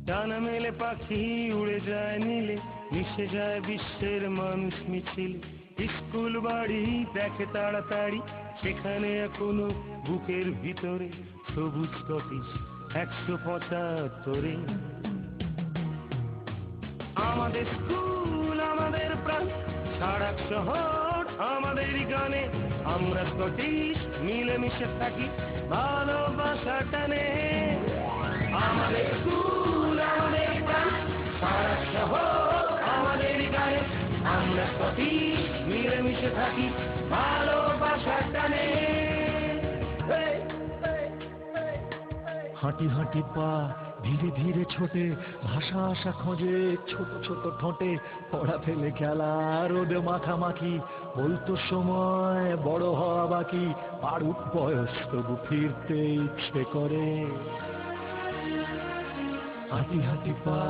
ডানা মেলে পাখি উড়ে যায় নীলে, মিশে যায় বিশ্বের মানুষ মিছিলে। স্কুল বাড়ি দেখে তাড়াতাড়ি, সেখানে এখনো বুকের ভিতরে সবুজ স্কটিশ 175। আমাদের স্কুল আমাদের প্রাণ, সারা শহর আমাদেরই গানে। আমরা স্কটিশ মিলেমিশে থাকি ভালোবাসা টানে। আমাদের স্কুল আমাদের প্রাণ, সারা শহর আমাদেরই গানে। আমরা স্কটিশ মিলেমিশে থাকি ভালোবাসা টানে। হাঁটি হাঁটি পা ধীরে ধীরে ছোটে, ভাষা আশা খোঁজে ছোট ছোট ঠোঁটে। পড়া ফেলে খেলা রোদে মাখামাখি, বলতো সময় বড় হওয়া বাকি। বাড়ুক বয়স তবু ফিরতে ইচ্ছে করে। হাঁটি হাঁটি পা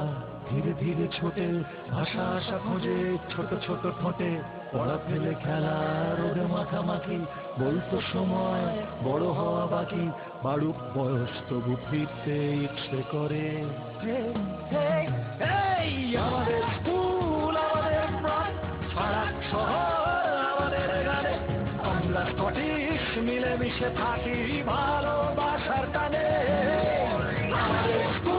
ধীরে ধীরে ছোটে, ভাষা আশা খোঁজে ছোট ছোট ঠোঁটে। পড়া ফেলে খেলা রোদে মাখামাখি, বলতো সময় বড় হওয়া বাকি। বাড়ুক বয়স তবু ফিরতে ইচ্ছে করে। আমাদের স্কুল আমাদের প্রাণ, সারা শহর আমাদের গানে। আমরা স্কটিশ মিলেমিশে থাকি ভালোবাসার টানে। আমাদের স্কুল